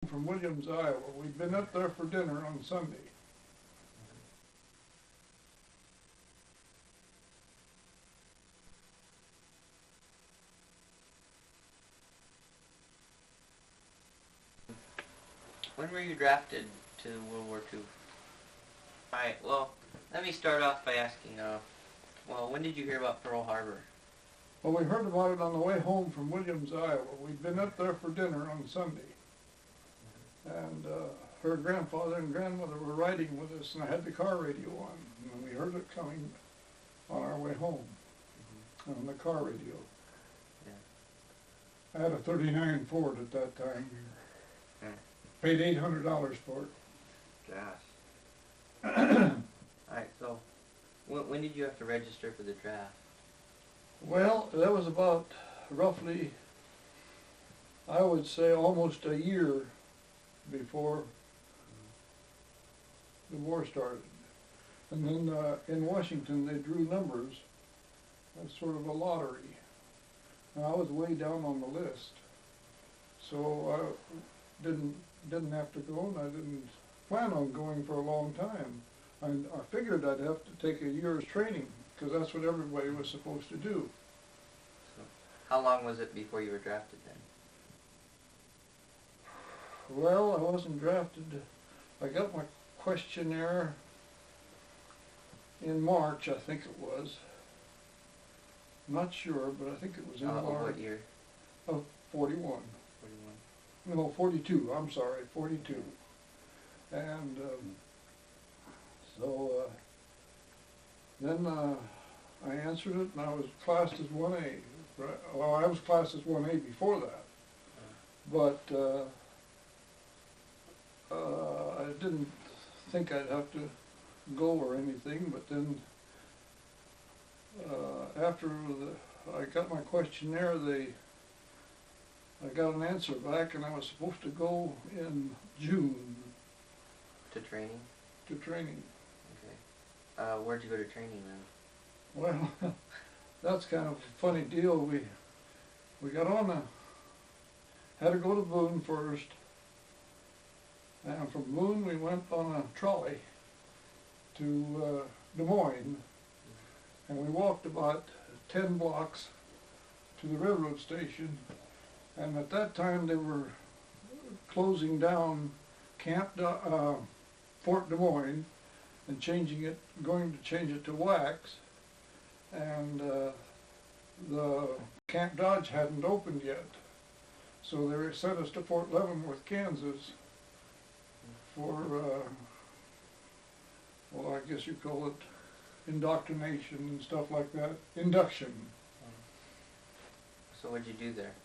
From Williams, Iowa. We'd been up there for dinner on Sunday. When were you drafted to World War II? Alright, well, let me start off by asking, well, when did you hear about Pearl Harbor? Well, we heard about it on the way home from Williams, Iowa. We'd been up there for dinner on Sunday. And her grandfather and grandmother were riding with us, and I had the car radio on. And we heard it coming on our way home on the car radio. Yeah. I had a '39 Ford at that time. Yeah. Paid $800 for it. Gosh. Alright, so when did you have to register for the draft? Well, that was about roughly, I would say, almost a year before the war started. And then in Washington they drew numbers as sort of a lottery. And I was way down on the list. So I didn't have to go, and I didn't plan on going for a long time. I figured I'd have to take a year's training, because that's what everybody was supposed to do. So how long was it before you were drafted then? Well, I wasn't drafted. I got my questionnaire in March, I think it was. I'm not sure, but I think it was in March. What year? Of 41. 41. No, 42, I'm sorry, 42. And then I answered it, and I was classed as 1A. Right? Well, I was classed as 1A before that. But I didn't think I'd have to go or anything, but then after I got my questionnaire, I got an answer back, and I was supposed to go in June. To training? To training. Okay. Where'd you go to training then? Well, that's kind of a funny deal. We got on had to go to Boone first, and from Boone we went on a trolley to Des Moines, and we walked about 10 blocks to the railroad station. And at that time they were closing down Fort Des Moines and going to change it to Wax. And the Camp Dodge hadn't opened yet. So they sent us to Fort Leavenworth, Kansas for, well, I guess you call it indoctrination and stuff like that. Induction. So what'd you do there?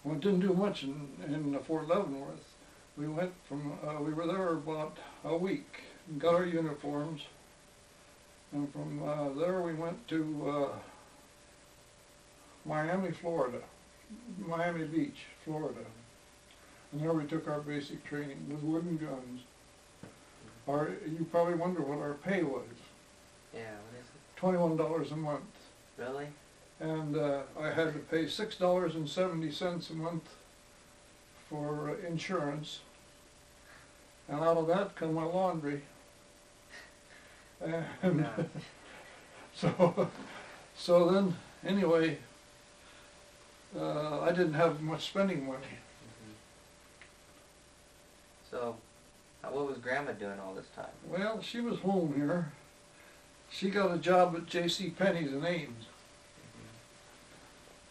Well, it didn't do much in Fort Leavenworth. We went we were there about a week and got our uniforms. And from there we went to Miami, Florida. Miami Beach, Florida. And there we took our basic training with wooden guns. You probably wonder what our pay was. Yeah, what is it? $21 a month. Really? And I had to pay $6.70 a month for insurance, and out of that come my laundry. And No. so then anyway, I didn't have much spending money. So, what was Grandma doing all this time? Well, she was home here. She got a job at J.C. Penney's in Ames.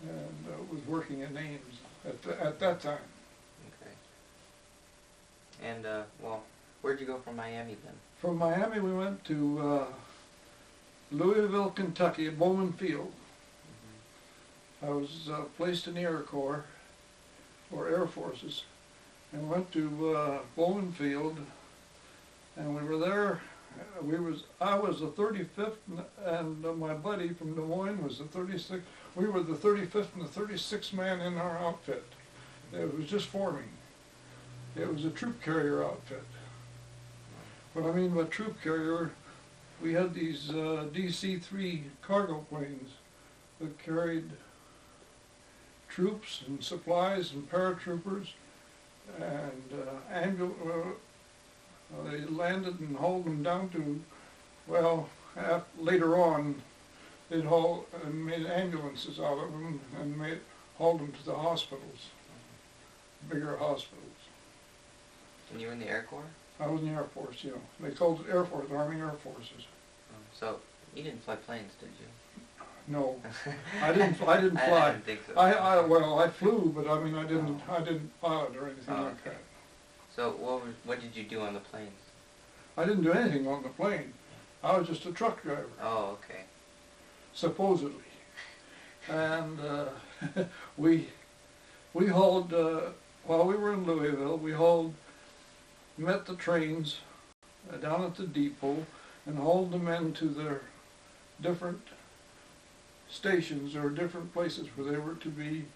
And was working in Ames at that time. Okay. And, well, where'd you go from Miami then? From Miami we went to Louisville, Kentucky, at Bowman Field. I was placed in the Air Corps, or Air Forces, and went to Bowman Field, and we were there. I was the 35th, and my buddy from Des Moines was the 36th. We were the 35th and the 36th man in our outfit. It was just forming. It was a troop carrier outfit. What I mean by troop carrier, we had these DC-3 cargo planes that carried troops and supplies and paratroopers and they landed and hauled them down to, well, later on, they'd haul and made ambulances out of them and hauled them to the hospitals, bigger hospitals. And you were in the Air Corps? I was in the Air Force, you know. They called it Air Force, Army Air Forces. So you didn't fly planes, did you? No, I didn't fly. I didn't think so. Well, I flew, but I mean, I didn't pilot or anything like okay. that. So what did you do on the planes? I didn't do anything on the plane. I was just a truck driver. Oh, okay. Supposedly. And we hauled, while we were in Louisville, met the trains down at the depot and hauled the men to their different stations or different places where they were to be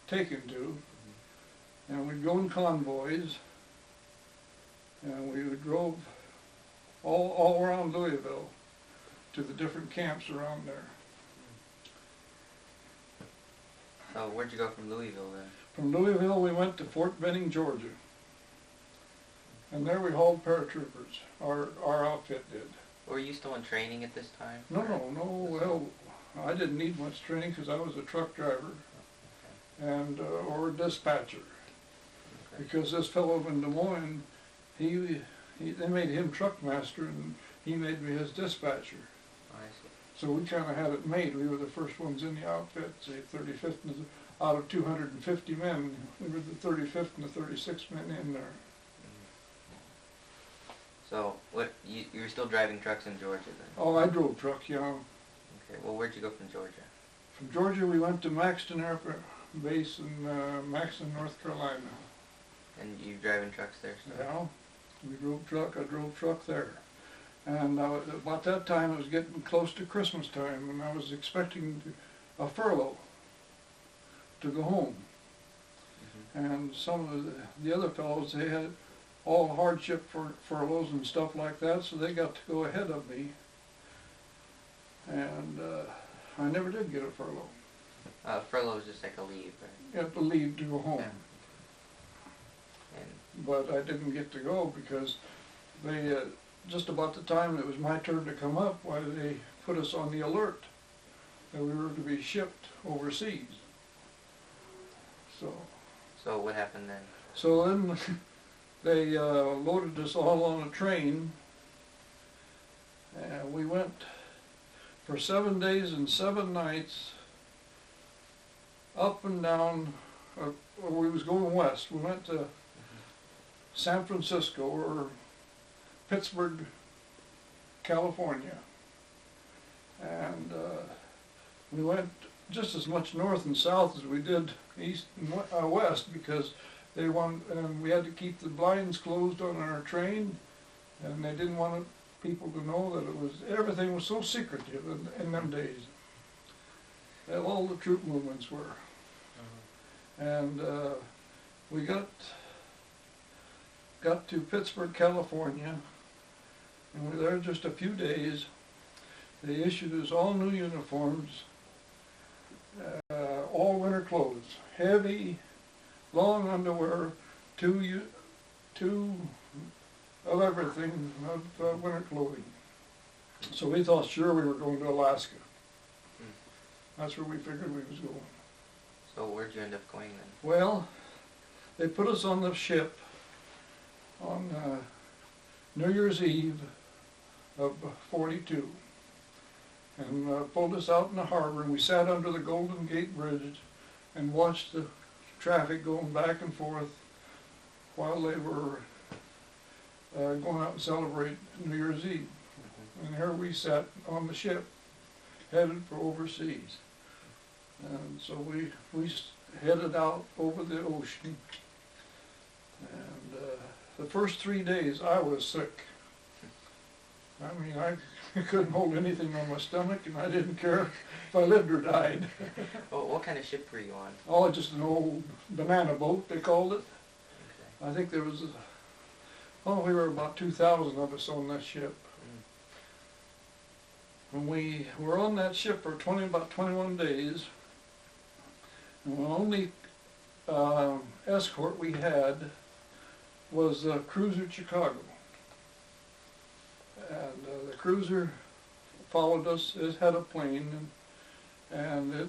taken to. And we'd go in convoys, and we drove all around Louisville to the different camps around there. So where'd you go from Louisville then? From Louisville we went to Fort Benning, Georgia. And there we hauled paratroopers, our outfit did. Were you still in training at this time? No, well, I didn't need much training because I was a truck driver and or a dispatcher. Okay. Because this fellow in Des Moines, they made him truck master and he made me his dispatcher. I see. So we kind of had it made. We were the first ones in the outfit, say 35th, out of 250 men, we were the 35th and the 36th men in there. So you were still driving trucks in Georgia then? Oh, I drove truck, yeah. Okay. Well, where'd you go from Georgia? From Georgia we went to Maxton Air Base in Maxton, North Carolina. And you driving trucks there still? Yeah, we drove truck. I drove truck there. And about that time it was getting close to Christmas time and I was expecting a furlough to go home. And some of the other fellows, they had all hardship furloughs and stuff like that, so they got to go ahead of me. And I never did get a furlough. Furlough is just like a leave, right? You have to leave to go home. Yeah. And But I didn't get to go because they, just about the time it was my turn to come up, why they put us on the alert that we were to be shipped overseas. so what happened then? So then they loaded us all on a train, and we went for 7 days and 7 nights up and down, we was going west. We went to San Francisco or Pittsburgh, California, and we went just as much north and south as we did east and west because they wanted, and we had to keep the blinds closed on our train, and they didn't want people to know that it was, everything was so secretive in them days. And all the troop movements were. And we got to Pittsburgh, California, and we were there just a few days. They issued us all new uniforms, all winter clothes, heavy, long underwear, two of everything of winter clothing. So we thought sure we were going to Alaska. That's where we figured we was going. So where'd you end up going then? Well, they put us on the ship on New Year's Eve of '42 and pulled us out in the harbor, and we sat under the Golden Gate Bridge and watched the traffic going back and forth while they were going out and celebrate New Year's Eve. And here we sat on the ship headed for overseas. And so we headed out over the ocean, and the first 3 days I was sick. I mean, I couldn't hold anything on my stomach, and I didn't care if I lived or died. Well, what kind of ship were you on? Oh, just an old banana boat, they called it. Okay. I think there was, we were about 2,000 of us on that ship. And we were on that ship for about 21 days. And we only escort we had was the cruiser Chicago. And the cruiser followed us. It had a plane, and it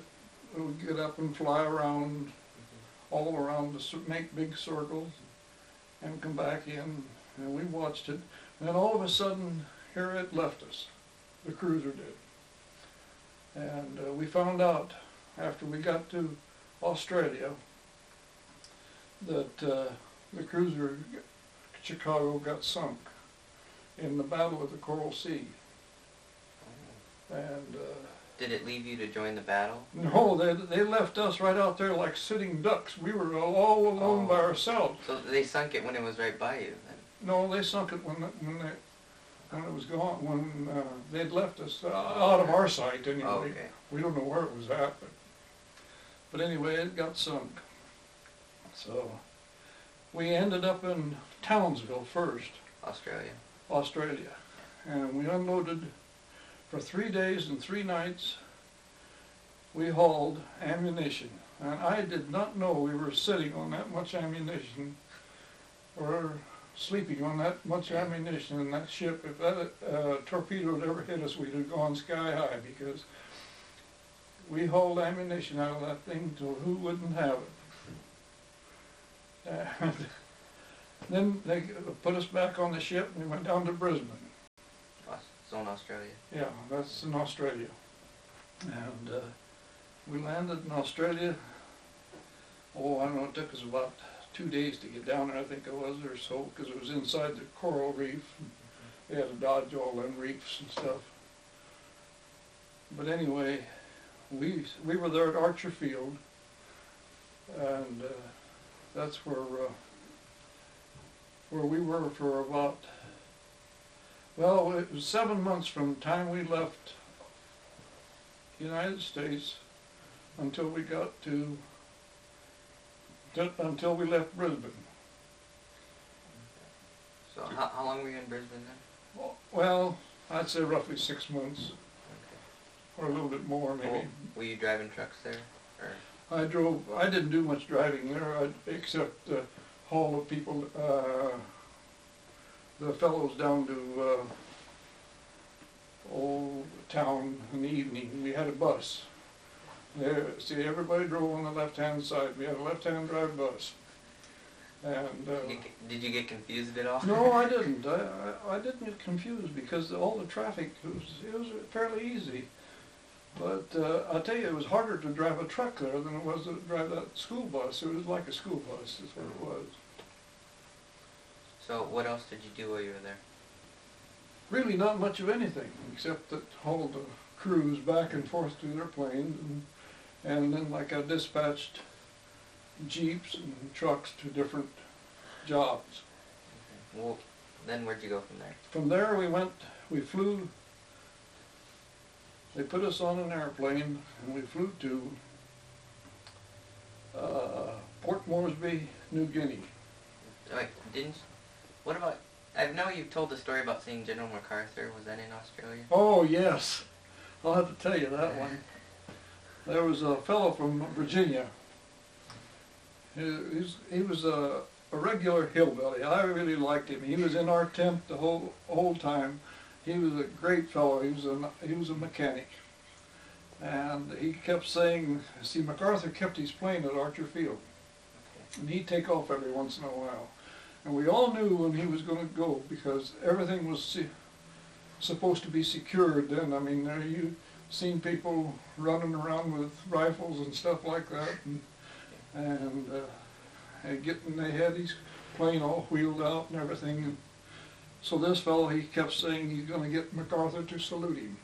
would get up and fly around, all around, make big circles, and come back in, and we watched it. And then all of a sudden, here it left us. The cruiser did. And we found out, after we got to Australia, that the cruiser Chicago got sunk in the Battle of the Coral Sea. And did it leave you to join the battle? no, they left us right out there like sitting ducks. We were all alone by ourselves. So they sunk it when it was right by you then? No, they sunk it when it was gone, when they'd left us out of our sight anyway. Oh, okay. We don't know where it was at, but anyway, it got sunk. So we ended up in Townsville first, Australia, and we unloaded for 3 days and 3 nights. We hauled ammunition, and I did not know we were sitting on that much ammunition, or sleeping on that much ammunition in that ship. If that torpedo had ever hit us, we'd have gone sky high, because we hauled ammunition out of that thing till who wouldn't have it. And then they put us back on the ship and we went down to Brisbane. It's in Australia. Yeah, that's in Australia. And we landed in Australia. Oh, I don't know, it took us about 2 days to get down there, I think it was, or so, because it was inside the coral reef. We had to dodge all them reefs and stuff. But anyway, we were there at Archer Field, and that's where we were for about, well, it was 7 months from the time we left the United States until we got until we left Brisbane. So how long were you in Brisbane then? Well, I'd say roughly 6 months, or a little bit more maybe. Well, were you driving trucks there? Or? I didn't do much driving there, except haul the people, the fellows down to old town in the evening. We had a bus. There, see, everybody drove on the left-hand side. We had a left-hand drive bus. And did you get confused at all? no, I didn't. I didn't get confused, because all the traffic, it was fairly easy. But I'll tell you, it was harder to drive a truck there than it was to drive that school bus. It was like a school bus, is what it was. So what else did you do while you were there? Really not much of anything, except that hauled the crews back and forth to their planes, and then like I dispatched jeeps and trucks to different jobs. Okay. Well, then where'd you go from there? From there we flew, they put us on an airplane, and we flew to Port Moresby, New Guinea. Wait, what about, I know you've told the story about seeing General MacArthur. Was that in Australia? Oh yes, I'll have to tell you that one. There was a fellow from Virginia. He was a regular hillbilly. I really liked him. He was in our tent the whole time. He was a great fellow. He was a mechanic, and he kept saying, see, MacArthur kept his plane at Archer Field, and he'd take off every once in a while. And we all knew when he was going to go, because everything was supposed to be secured then. I mean, you seen people running around with rifles and stuff like that, and they had his plane all wheeled out and everything. And so this fellow, he kept saying he's going to get MacArthur to salute him.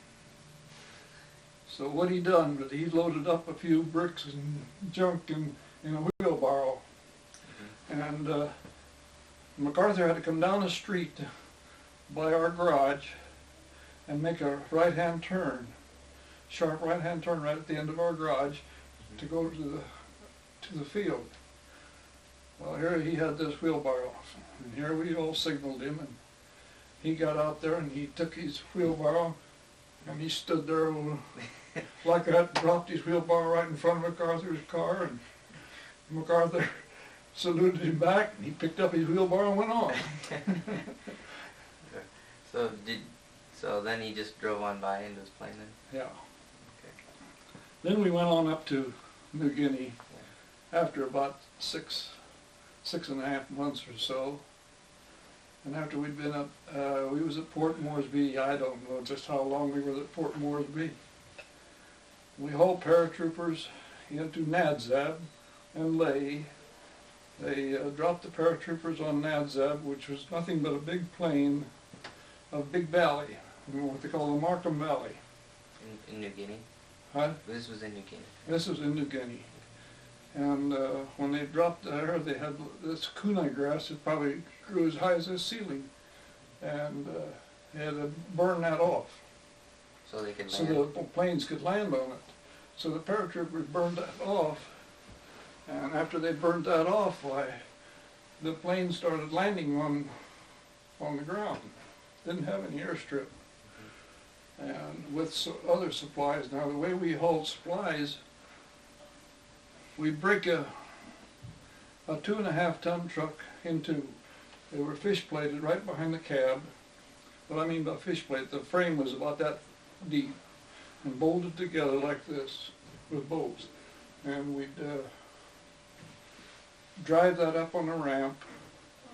So what he done, but he loaded up a few bricks and junk in a wheelbarrow, and MacArthur had to come down the street by our garage and make a right-hand turn, sharp right-hand turn right at the end of our garage to go to the field. Well, here he had this wheelbarrow, and here we all signaled him, and he got out there and he took his wheelbarrow and he stood there like that, dropped his wheelbarrow right in front of MacArthur's car, and MacArthur saluted him back, and he picked up his wheelbarrow and went on. So then he just drove on by and was playing then? Yeah. Okay. Then we went on up to New Guinea after about six and a half months or so. And after we'd been up, we was at Port Moresby. I don't know just how long we were at Port Moresby. We hauled paratroopers into Nadzab and Leh. They dropped the paratroopers on Nadzab, which was nothing but a big plain, a big valley, what they call the Markham Valley. In New Guinea? Huh? This was in New Guinea? This was in New Guinea. And when they dropped there, they had this kunai grass that probably grew as high as this ceiling. And they had to burn that off. So they could land? So the planes could land on it. So the paratroopers burned that off. And after they burned that off, why, the planes started landing on the ground. Didn't have any airstrip. And with other supplies. Now the way we hauled supplies, we break a 2.5 ton truck in two. They were fish plated right behind the cab. What I mean by fish plate, the frame was about that deep and bolted together like this with bolts. And we'd drive that up on a ramp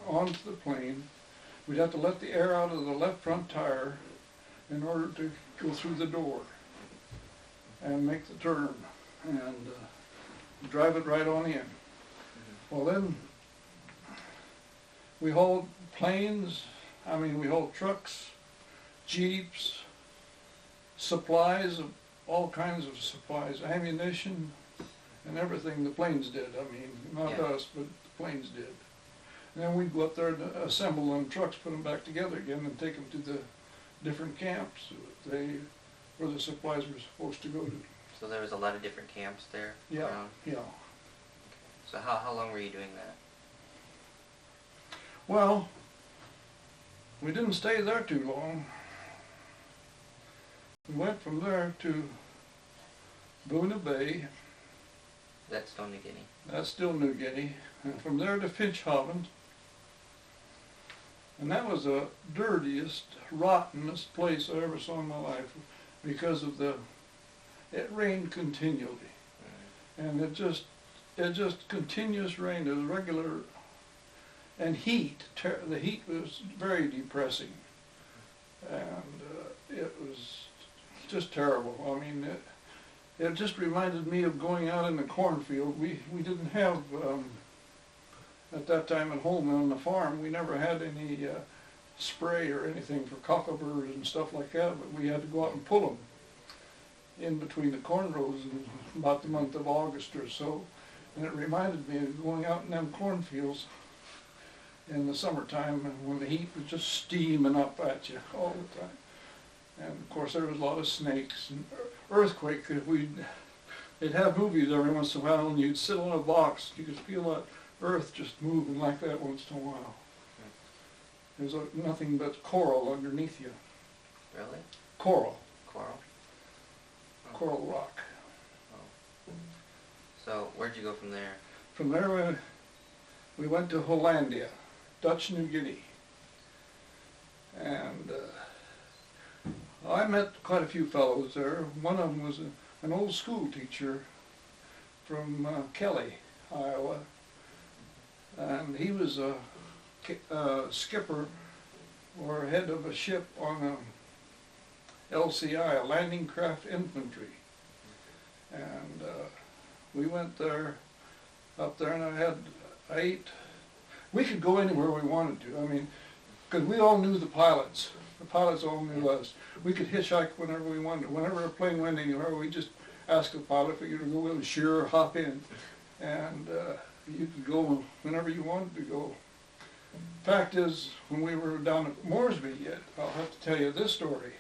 onto the plane. We'd have to let the air out of the left front tire in order to go through the door and make the turn and drive it right on in. Well then, we hauled planes, we hauled trucks, jeeps, supplies, of all kinds of supplies, ammunition, and everything the planes did. Not us, but the planes did. And then we'd go up there and assemble them trucks, put them back together again, and take them to the different camps where the supplies were supposed to go to. So there was a lot of different camps there? Yeah, around? yeah. So how long were you doing that? Well, we didn't stay there too long. We went from there to Boona Bay. That's still New Guinea? That's still New Guinea. And from there to Finchhaven. And that was the dirtiest, rottenest place I ever saw in my life because of it rained continually. And it just continuous rain. It was regular, and heat. The heat was very depressing. And it was just terrible. It just reminded me of going out in the cornfield. We didn't have, at that time at home on the farm, we never had any spray or anything for cockleburrs and stuff like that, but we had to go out and pull them in between the corn rows in about the month of August or so. And it reminded me of going out in them cornfields in the summertime when the heat was just steaming up at you all the time. And of course there was a lot of snakes and earthquake. They'd have movies every once in a while and you'd sit on a box. You could feel that earth just moving like that once in a while. There's nothing but coral underneath you. Really? Coral. Coral? Oh. Coral rock. Oh. So where'd you go from there? From there we went to Hollandia, Dutch New Guinea. And I met quite a few fellows there. One of them was an old school teacher from Kelly, Iowa. And he was a skipper or head of a ship on a LCI, a landing craft infantry. And we went up there, and we could go anywhere we wanted to. Because we all knew the pilots. The pilots all knew us. We could hitchhike whenever we wanted. Whenever a plane went anywhere, we just asked the pilot if we could go with him, sure, hop in. And you could go whenever you wanted to go. Fact is, when we were down at Moresby yet, I'll have to tell you this story.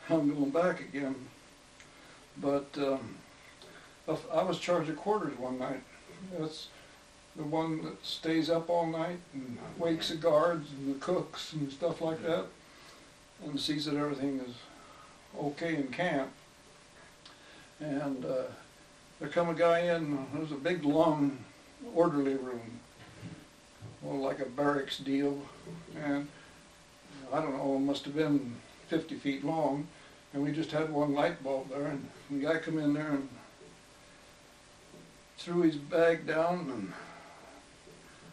I'm going back again. But I was charged of quarters one night. That's the one that stays up all night and wakes the guards and the cooks and stuff like that, and sees that everything is okay in camp. And there come a guy in, there was a big long orderly room, well, like a barracks deal, and I don't know, it must have been 50 feet long, and we just had one light bulb there, and the guy come in there and threw his bag down and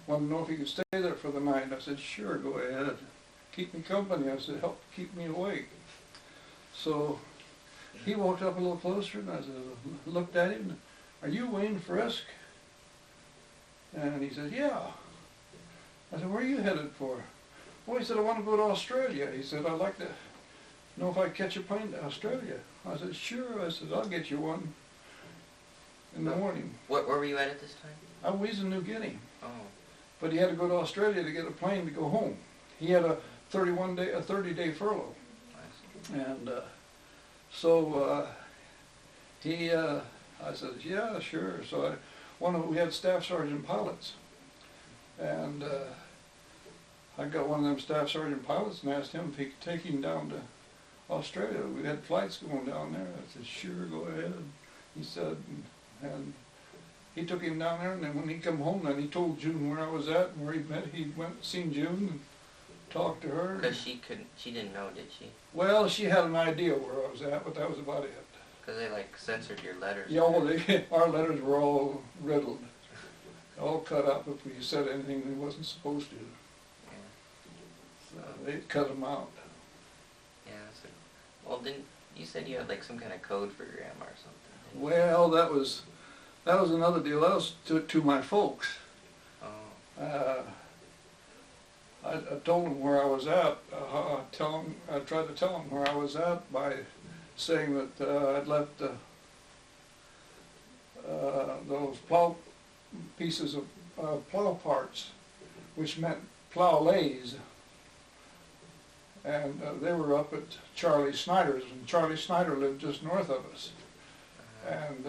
wanted to know if he could stay there for the night. I said, sure, go ahead. Keep me company. I said, help keep me awake. So he walked up a little closer, and I said, looked at him, are you Wayne Frisk? And he said, yeah. I said, where are you headed for? Well, he said, I want to go to Australia. He said, I'd like to know if I catch a plane to Australia. I said, sure. I said, I'll get you one in the morning. Where were you at this time? I was in New Guinea. Oh. But he had to go to Australia to get a plane to go home. He had a 30-day furlough. I see. And so I said, yeah, sure. So we had staff sergeant pilots. And I got one of them staff sergeant pilots and asked him if he could take him down to Australia. We had flights going down there. I said, sure, go ahead. He said, and he took him down there, and then when he come home, then he told June where I was at and where he met. He went seen June and talked to her. Because she didn't know, did she? Well, she had an idea where I was at, but that was about it. Because they like censored your letters. Yeah, well, our letters were all riddled, all cut up if we said anything we wasn't supposed to. Yeah. So they cut them out. Yeah. So, well, didn't you said you had like some kind of code for grandma or something? Well, that was another deal. That was to my folks. Oh. I told them where I was at. I tried to tell them where I was at by saying that I'd left those plow pieces of plow parts, which meant plow lays, and they were up at Charlie Snyder's, and Charlie Snyder lived just north of us. And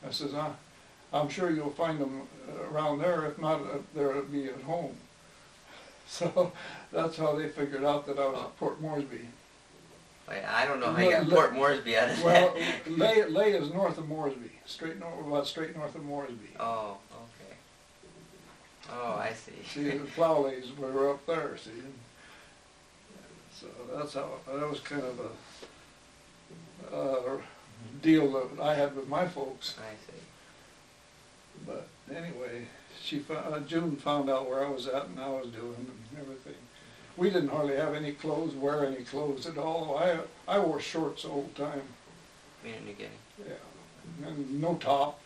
I says, I'm sure you'll find them around there. If not, they'll be at home. So that's how they figured out that I was at Port Moresby. Wait, I don't know how you got Port Moresby out of Well, that. Lay is north of Moresby, about straight north of Moresby. Oh, okay. Oh, I see. See, the plow lays were up there, see. So that's how, that was kind of a deal that I had with my folks. I see. But anyway, June found out where I was at and how I was doing and everything. We didn't hardly have any clothes, wear any clothes at all. I wore shorts the whole time. Me in New Guinea. Yeah, and no top,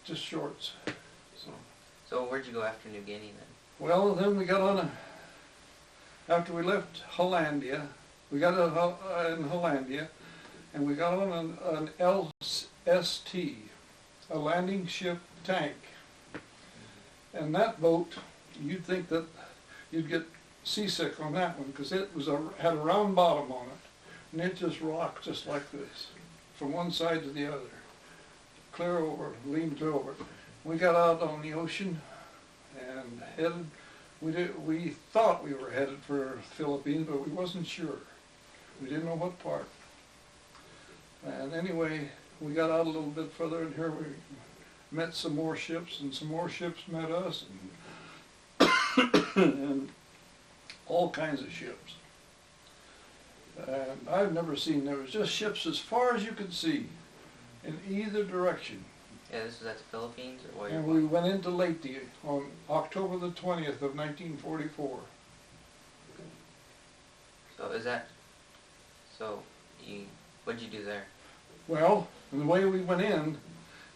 just shorts. So where'd you go after New Guinea then? Well, then we got on after we left Hollandia, we got in Hollandia, and we got on an LST, a landing ship tank. And that boat, you'd think that you'd get seasick on that one, because it had a round bottom on it, and it just rocked just like this, from one side to the other, clear over, leaned over. We got out on the ocean and headed. We thought we were headed for the Philippines, but we wasn't sure. We didn't know what part. And anyway, we got out a little bit further, and here we met some more ships, and some more ships met us, and all kinds of ships. And I've never seen, there was just ships as far as you could see, in either direction. Yeah, this was at the Philippines, or where? And we went into Leyte on October the 20th of 1944. So is that, what'd you do there? Well, the way we went in,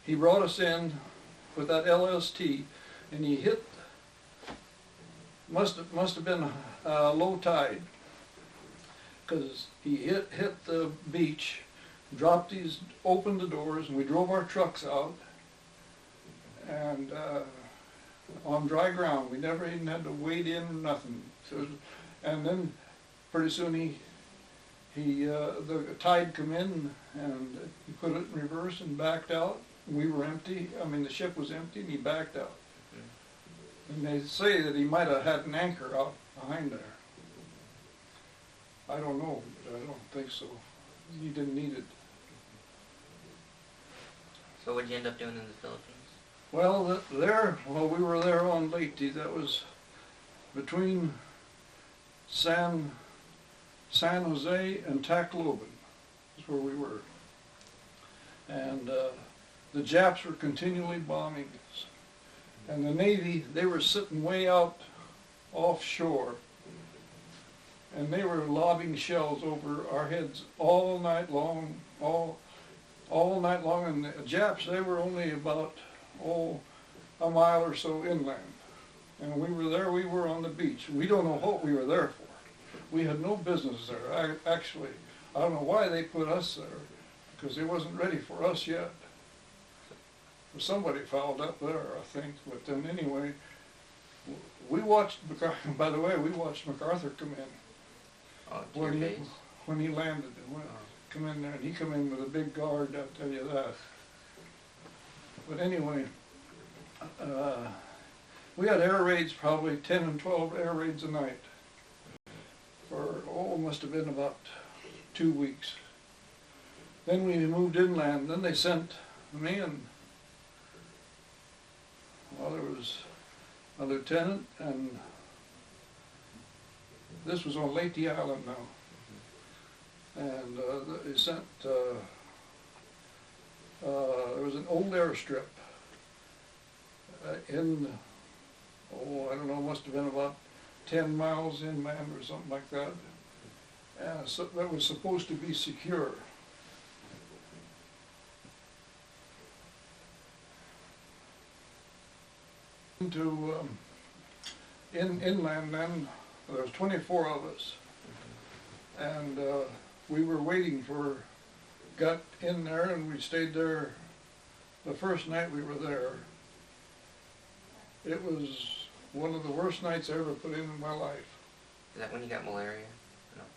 he brought us in with that LST, and he hit, must have been low tide, because he hit the beach, opened the doors, and we drove our trucks out, and on dry ground. We never even had to wade in or nothing. So, and then pretty soon the tide come in, and he put it in reverse and backed out. We were empty. I mean, the ship was empty, and he backed out. And they say that he might have had an anchor out behind there. I don't know, but I don't think so. He didn't need it. So what'd you end up doing in the Philippines? Well, we were there on Leyte, that was between San Jose and Tacloban, is where we were. And the Japs were continually bombing us. And the Navy, they were sitting way out offshore, and they were lobbing shells over our heads all night long, all night long. And the Japs, they were only about, a mile or so inland. And we were on the beach. We don't know what we were there for. We had no business there. I don't know why they put us there, because they wasn't ready for us yet. Somebody fouled up there, I think. But then anyway, we watched MacArthur, by the way, we watched MacArthur come in. When he landed. Come in there, and he come in with a big guard, I'll tell you that. But anyway, we had air raids, probably 10 and 12 air raids a night for, must have been about 2 weeks. Then we moved inland. Then they sent me and, well, there was a lieutenant, and this was on Leyte Island now. And they sent, there was an old airstrip in, I don't know, must have been about 10 miles inland or something like that. And so that was supposed to be secure. Into inland then, there was 24 of us. And we were waiting got in there, and we stayed there the first night we were there. It was one of the worst nights I ever put in my life. Is that when you got malaria?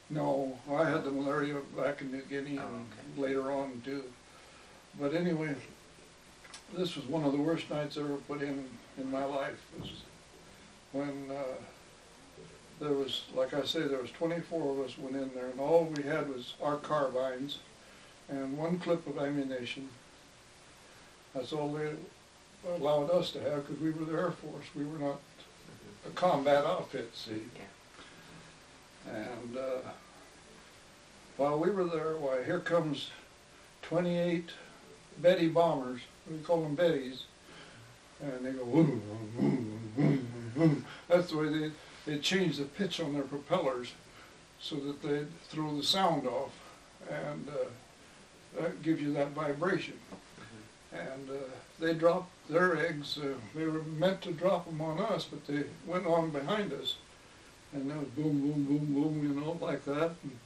No, I had the malaria back in New Guinea and later on too. But anyway, this was one of the worst nights I ever put in my life. It was when there was, like I say, there was 24 of us went in there, and all we had was our carbines and one clip of ammunition. That's all they allowed us to have, because we were the Air Force. We were not a combat outfit, see. Yeah. And while we were there, why, here comes 28 Betty bombers. We call them Betties. And they go, boom, boom, boom, boom. That's the way they change the pitch on their propellers so that they'd throw the sound off. And that gives you that vibration. And they dropped their eggs. They were meant to drop them on us, but they went on behind us. And there was boom, boom, boom, boom, you know, like that. And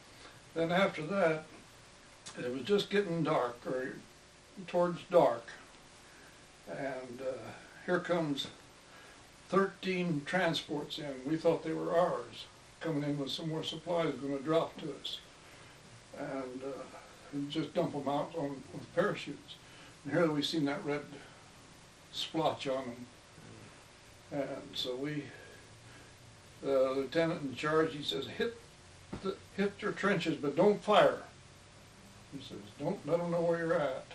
then after that, it was just getting dark, or towards dark. And here comes 13 transports in. We thought they were ours, coming in with some more supplies going to drop to us. And just dump them out with parachutes. And here we seen that red splotch on them. And so the lieutenant in charge, he says, hit your trenches, but don't fire. He says, don't let them know where you're at.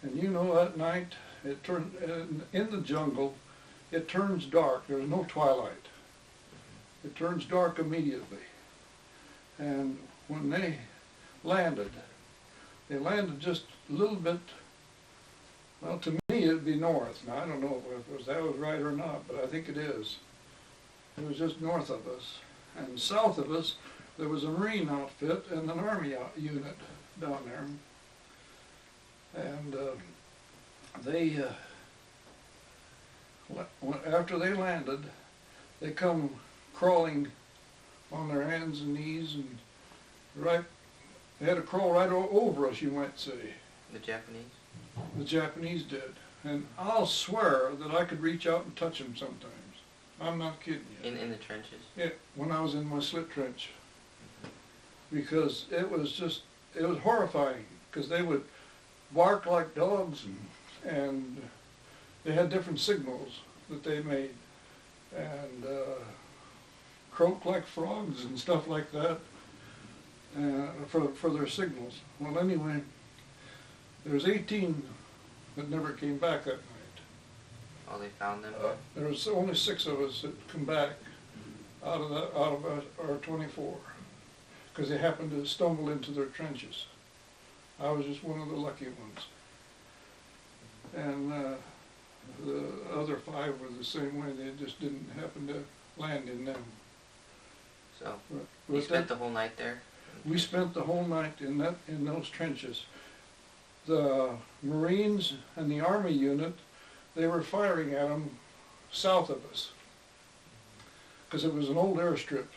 And you know, that night, it turned, in the jungle, it turns dark. There's no twilight. It turns dark immediately. And when they landed just a little bit, well, to me it'd be north. Now, I don't know if that was right or not, but I think it is. It was just north of us. And south of us, there was a Marine outfit and an Army unit down there. And after they landed, they come crawling on their hands and knees, and they had to crawl right over us, you might say. The Japanese? The Japanese did. And I'll swear that I could reach out and touch them sometimes. I'm not kidding you. In the trenches? Yeah, when I was in my slit trench. Because it was horrifying, because they would bark like dogs, and they had different signals that they made, and croak like frogs and stuff like that for their signals. Well, anyway, there's 18 that never came back that night. Oh, they found them? There was only 6 of us that come back out of our 24, because they happened to stumble into their trenches. I was just one of the lucky ones. And the other 5 were the same way. They just didn't happen to land in them. So, But you spent the whole night there? we spent the whole night in those trenches. The Marines and the Army unit, they were firing at them south of us, because it was an old airstrip.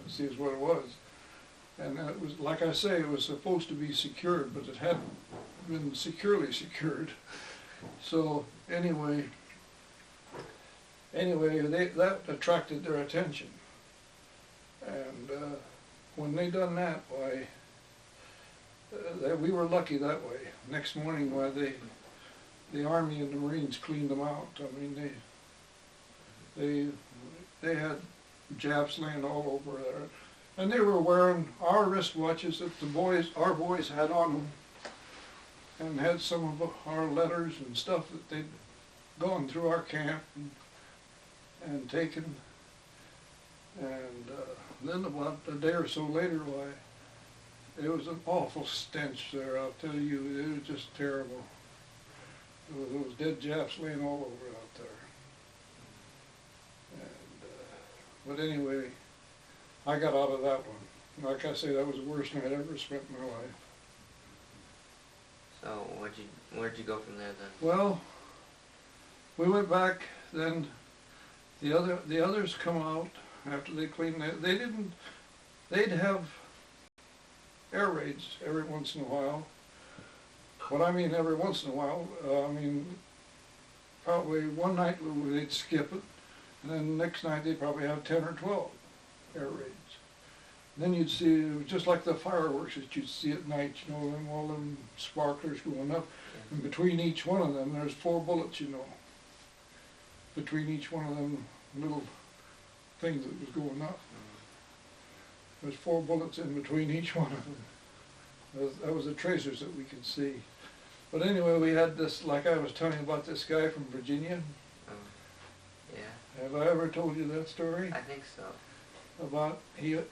See, is what it was. And it was, like I say, it was supposed to be secured, but it hadn't been securely secured. So anyway, that attracted their attention. And when they done that, why, we were lucky that way. Next morning, why, the Army and the Marines cleaned them out. I mean, they had Japs laying all over there. And they were wearing our wristwatches that our boys had on them, and had some of our letters and stuff that they'd gone through our camp and taken. And then about a day or so later, why, it was an awful stench there, I'll tell you. It was just terrible. There were those dead Japs laying all over out there. And, but anyway, I got out of that one. Like I say, that was the worst night I ever spent in my life. So where'd you go from there then? Well, we went back. Then the others come out after they cleaned it. They'd have air raids every once in a while. What I mean every once in a while, I mean probably one night they'd skip it, and then the next night they'd probably have 10 or 12 air raids. Then you'd see, just like the fireworks that you'd see at night, you know, all them sparklers going up. And between each one of them, there's 4 bullets, you know. Between each one of them little things that was going up. There's 4 bullets in between each one of them. That was the tracers that we could see. But anyway, we had this, like I was telling you about this guy from Virginia. Yeah. Have I ever told you that story? I think so. About he'd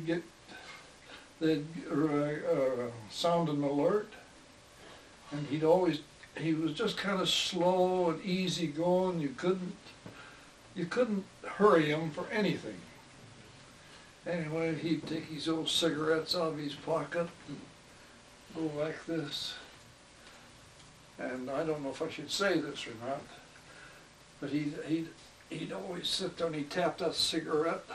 get, they'd sound an alert, and he was just kind of slow and easy going. You couldn't hurry him for anything. Anyway, he'd take his old cigarettes out of his pocket and go like this. And I don't know if I should say this or not, but he'd always sit there and he'd tap that cigarette.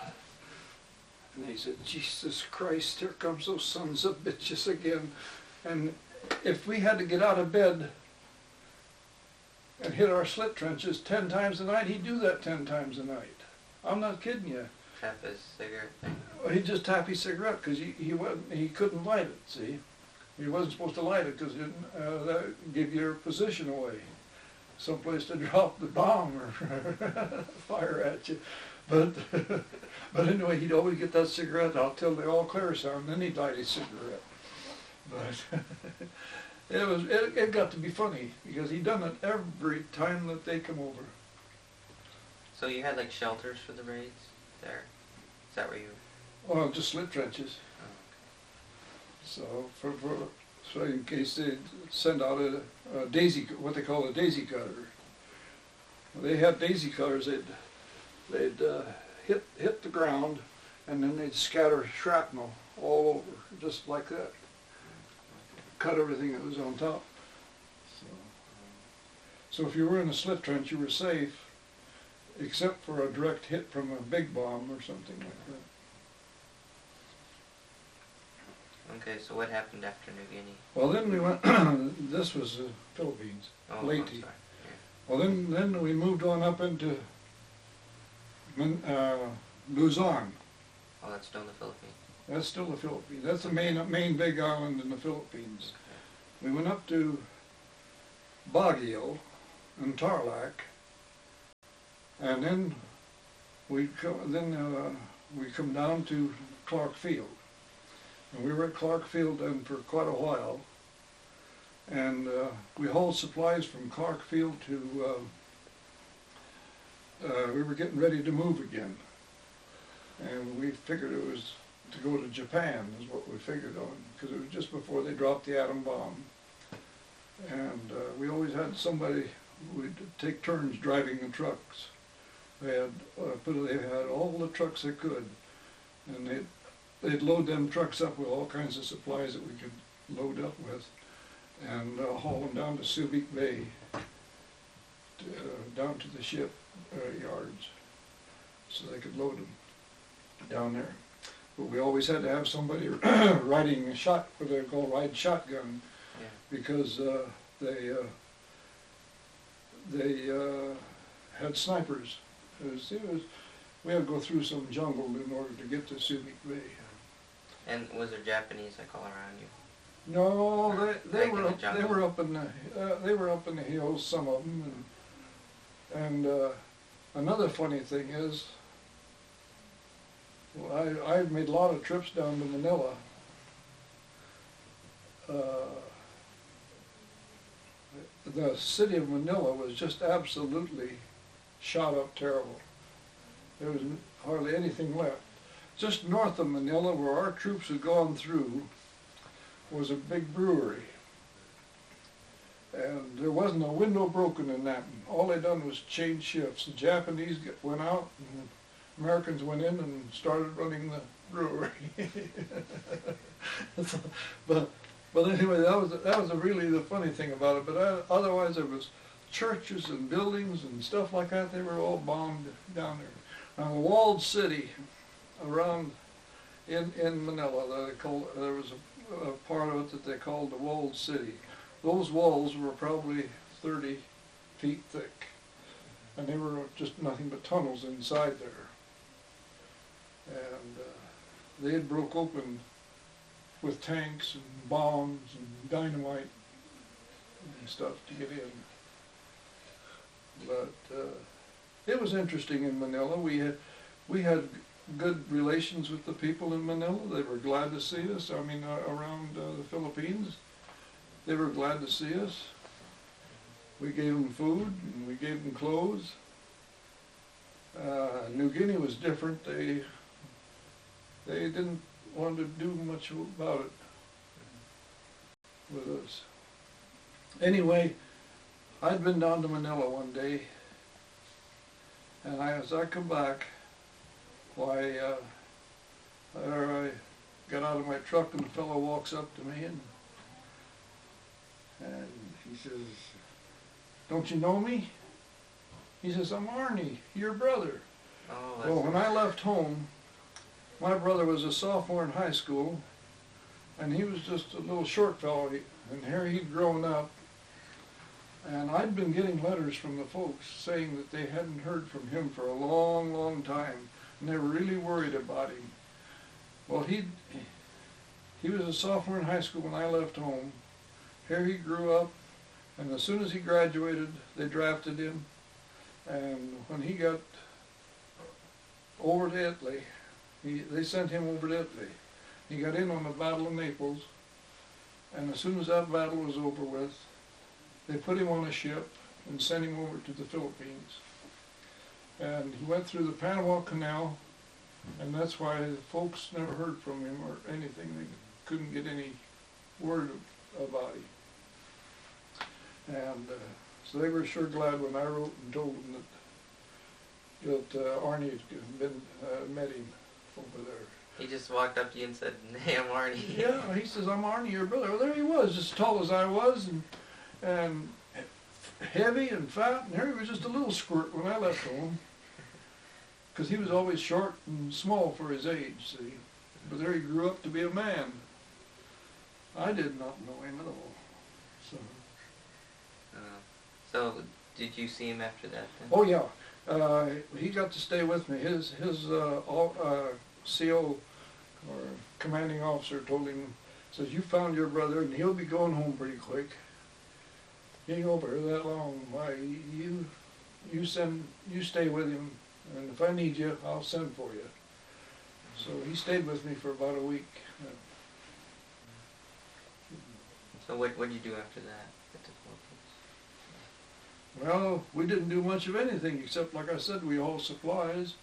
And he said, "Jesus Christ, here comes those sons of bitches again." And if we had to get out of bed and hit our slit trenches 10 times a night, he'd do that 10 times a night. I'm not kidding you. Tap his cigarette thing? He'd just tap his cigarette because he couldn't light it, see? He wasn't supposed to light it because that would give your position away. Someplace to drop the bomb or fire at you. But anyway, he'd always get that cigarette out till the all clear sound, then he'd light his cigarette. But it got to be funny because he'd done it every time that they come over. So you had like shelters for the raids there? Is that where you? Well, just slit trenches. Oh, okay. So in case they send out a daisy, what they call a daisy cutter. They had daisy cutters. They'd hit the ground, and then they'd scatter shrapnel all over, just like that. Cut everything that was on top. So if you were in a slit trench, you were safe, except for a direct hit from a big bomb or something like that. Okay, so what happened after New Guinea? Well, then we went, this was the Philippines, Oh, Leyte. I'm sorry. Yeah. Well, then we moved on up into Luzon. Oh, that's still in the Philippines. That's still the Philippines. That's the main big island in the Philippines. Okay. We went up to Baguio and Tarlac, and then we come down to Clark Field. And we were at Clark Field then for quite a while. And we hauled supplies from Clarkfield to, we were getting ready to move again. And we figured it was to go to Japan is what we figured on, because it was just before they dropped the atom bomb. And we always had somebody, we'd take turns driving the trucks. They had all the trucks they could, and they'd load them trucks up with all kinds of supplies that we could load up with, and haul them down to Subic Bay, down to the ship yards, so they could load them down there. But we always had to have somebody riding a what they call ride shotgun, Yeah. because they had snipers. We had to go through some jungle in order to get to Subic Bay. And was there Japanese like all around you? No, they Like in were the up, jungle? they were up in the hills, some of them, and another funny thing is, well, I made a lot of trips down to Manila. The city of Manila was just absolutely shot up terrible. There was hardly anything left. Just north of Manila, where our troops had gone through, was a big brewery. And there wasn't a window broken in that. All they done was change shifts. The Japanese went out, and the Americans went in and started running the brewery. But anyway, that was really the funny thing about it. But otherwise, there was churches and buildings and stuff like that. They were all bombed down there. Now, the walled city around in Manila, there was a part of it that they called the walled city. Those walls were probably 30 feet thick, and they were just nothing but tunnels inside there. And they had broke open with tanks and bombs and dynamite and stuff to get in. But it was interesting in Manila. We had good relations with the people in Manila. They were glad to see us. I mean, around the Philippines, they were glad to see us. We gave them food and we gave them clothes. New Guinea was different. They didn't want to do much about it with us. Anyway, I'd been down to Manila one day, and as I come back, why, there I got out of my truck, and the fellow walks up to me, and he says, "Don't you know me?" He says, "I'm Arnie, your brother." Oh, Well, when I left home, my brother was a sophomore in high school, and he was just a little short fellow, and here he'd grown up, and I'd been getting letters from the folks saying that they hadn't heard from him for a long, long time, and they were really worried about him. Well, he was a sophomore in high school when I left home. Here he grew up, and as soon as he graduated, they drafted him, and when he got over to Italy, they sent him over to Italy. He got in on the Battle of Naples, and as soon as that battle was over with, they put him on a ship and sent him over to the Philippines. And he went through the Panama Canal, and that's why the folks never heard from him or anything. They couldn't get any word about him. And so they were sure glad when I wrote and told them that Arnie had met him over there. He just walked up to you and said, "Hey, I'm Arnie." Yeah, he says, "I'm Arnie, your brother." Well, there he was, as tall as I was, and heavy and fat, and here he was just a little squirt when I left home. Because he was always short and small for his age, see. But there he grew up to be a man. I did not know him at all. So, did you see him after that then? Oh yeah, he got to stay with me. His CO, or commanding officer, told him, says, "You found your brother, and he'll be going home pretty quick. He ain't over here that long. Why, you stay with him, and if I need you, I'll send for you." So he stayed with me for about a week. So what did you do after that? At the Philippines? Well, we didn't do much of anything except, like I said, we hauled supplies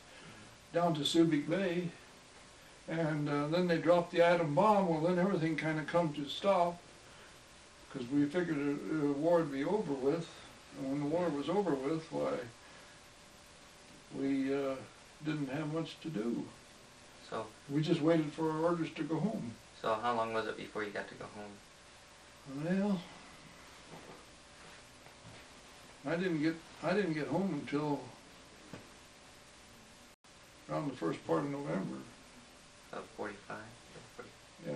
down to Subic Bay, and then they dropped the atom bomb. Well, then everything kind of come to stop, because we figured the war would be over with. And when the war was over with, why, we didn't have much to do. So We just waited for our orders to go home. so how long was it before you got to go home? Well, I didn't get home until around the first part of November. Of 45? Yeah.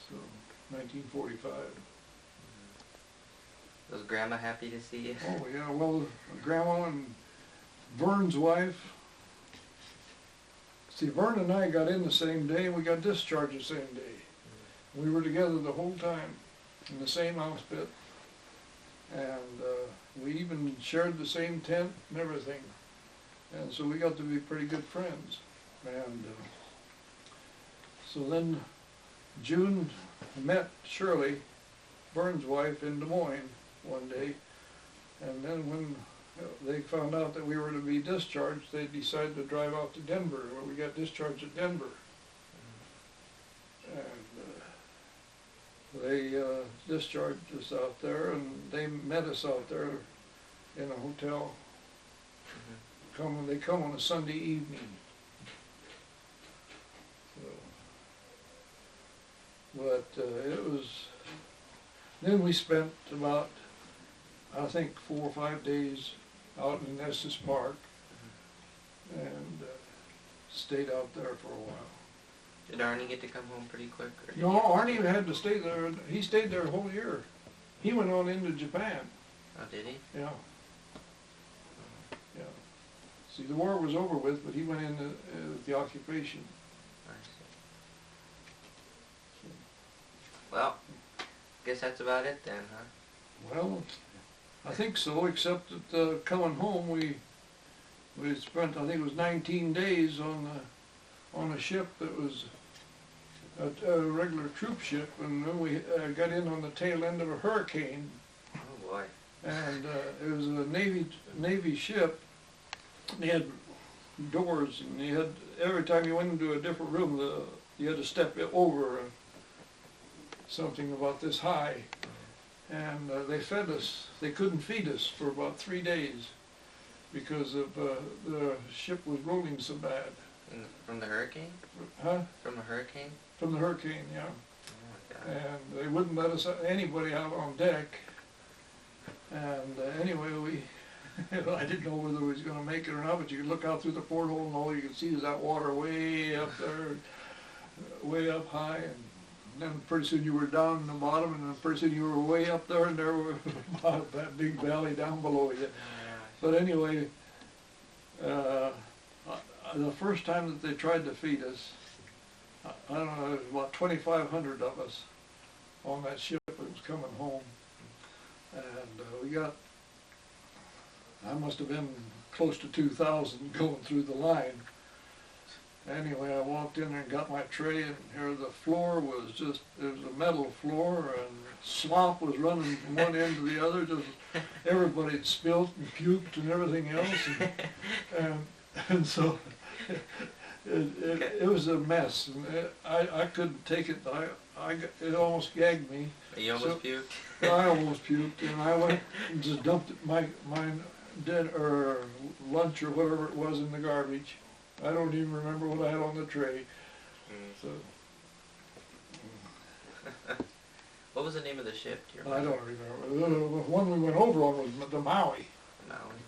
So, 1945. Was Grandma happy to see you? Oh yeah, well, Grandma and Vern's wife. See, Vern and I got in the same day, and we got discharged the same day. We were together the whole time in the same outfit, and we even shared the same tent and everything. And so we got to be pretty good friends. And so then June met Shirley, Vern's wife, in Des Moines one day, and then when they found out that we were to be discharged, they decided to drive out to Denver, where we got discharged at Denver. And they discharged us out there, and they met us out there in a hotel. They come on a Sunday evening. But it was, then we spent about, I think, 4 or 5 days out in Estes Park, and stayed out there for a while. Did Arnie get to come home pretty quick? Or did No, you- Arnie had to stay there. He stayed there a whole year. He went on into Japan. Oh, did he? Yeah. Yeah. See, the war was over with, but he went into the occupation. I see. Well, guess that's about it then, huh? Well, I think so, except that coming home, we spent, I think it was 19 days on a ship that was a regular troop ship, and then we got in on the tail end of a hurricane, Oh boy. and it was a Navy ship. They had doors, and you had, every time you went into a different room, you had to step over something about this high. And they fed us. They couldn't feed us for about 3 days because of the ship was rolling so bad. From the hurricane? Huh? From a hurricane? From the hurricane, yeah. Oh my God. And they wouldn't let us anybody out on deck. And anyway, I didn't know whether we was going to make it or not, but you could look out through the porthole, and all you could see is that water way up there, way up high. And then pretty soon you were down in the bottom, and then pretty soon you were way up there, and there was that big valley down below you. But anyway, the first time that they tried to feed us, I don't know, there was about 2,500 of us on that ship that was coming home. And we got, I must have been close to 2,000 going through the line. Anyway, I walked in there and got my tray, and here the floor was just, it was a metal floor, and slop was running from one end to the other, just everybody had spilt and puked and everything else, and so it was a mess, and I couldn't take it. It almost gagged me. You almost puked? I almost puked, and I went and just dumped my dinner or lunch or whatever it was in the garbage. I don't even remember what I had on the tray. So What was the name of the ship? Do you I remember? don't remember. The one we went over on was the Maui. Maui.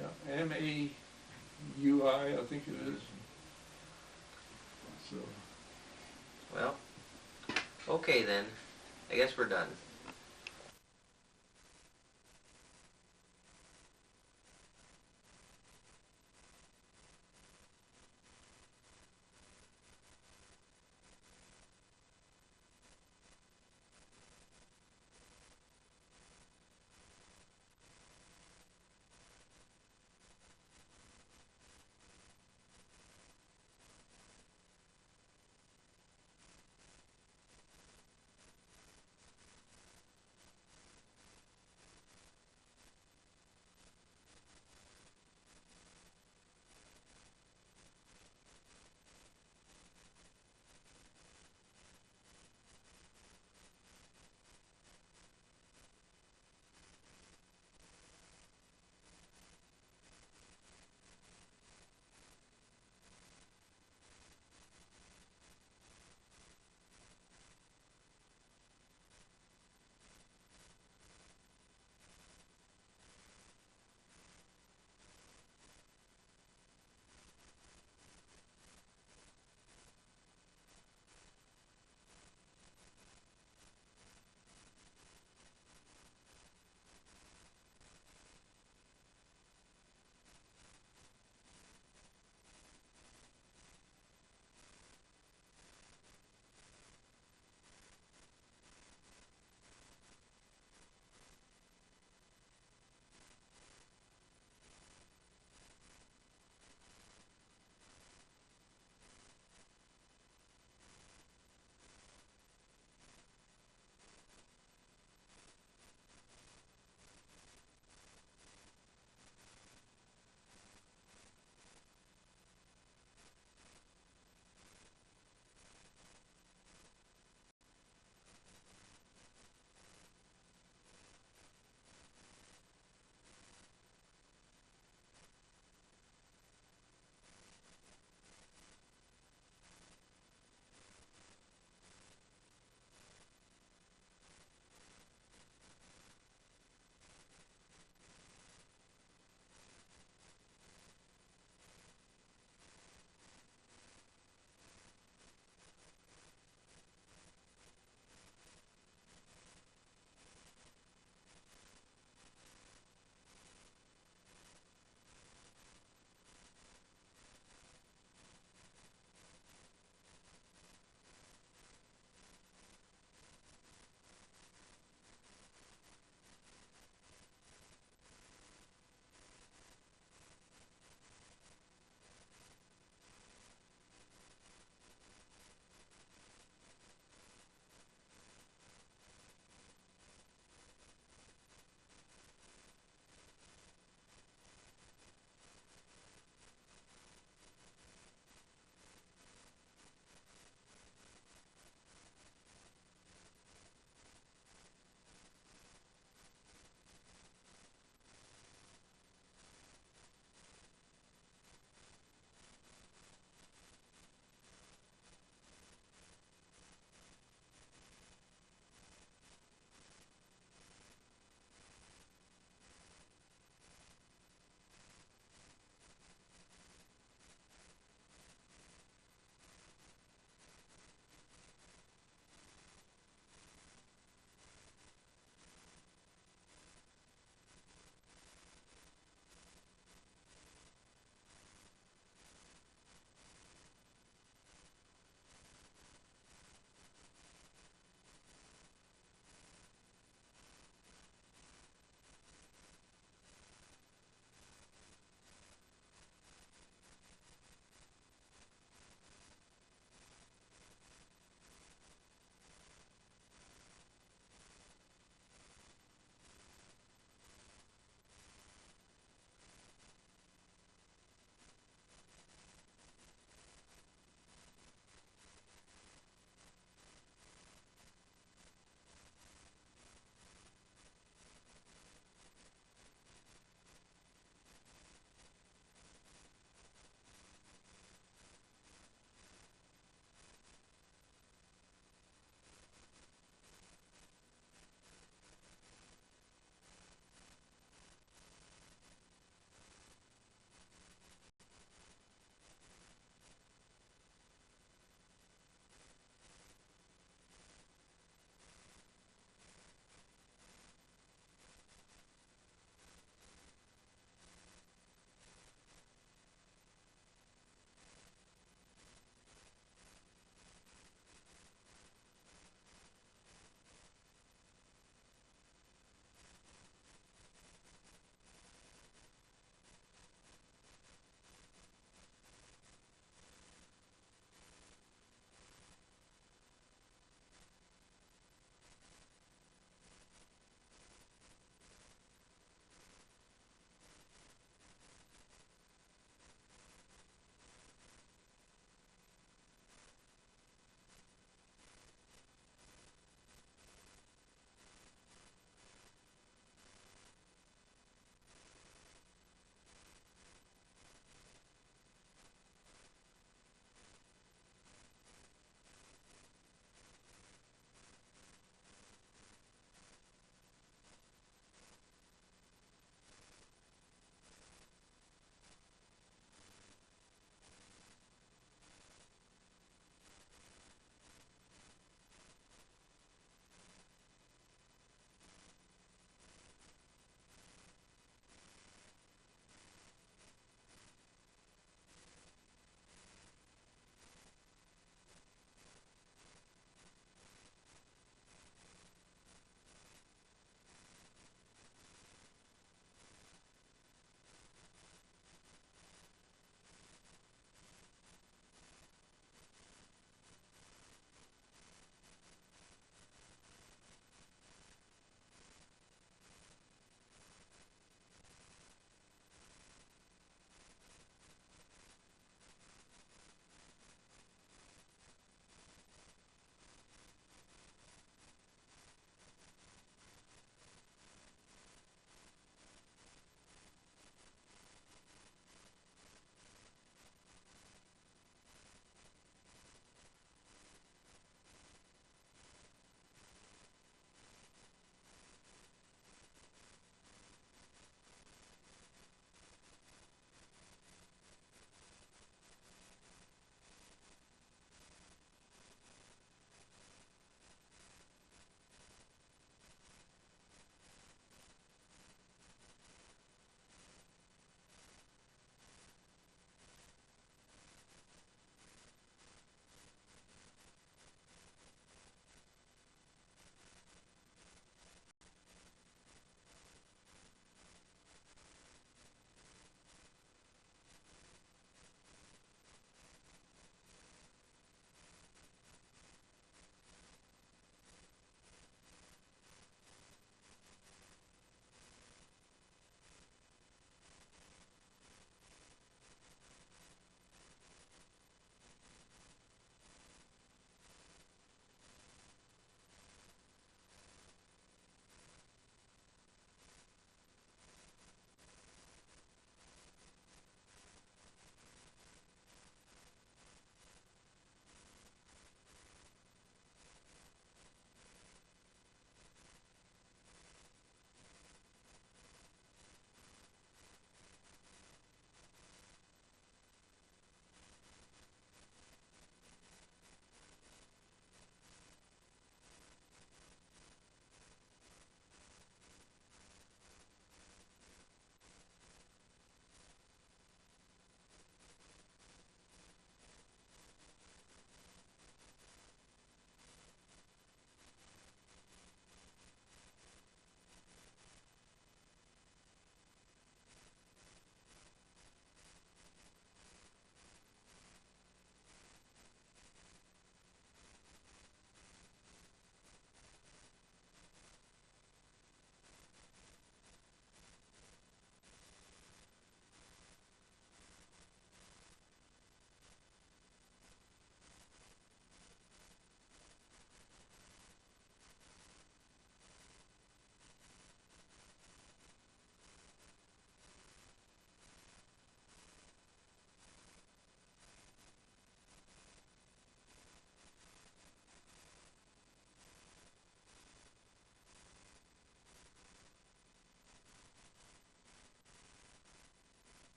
Yeah, M-A-U-I, I think it is. So Well, okay then. I guess we're done.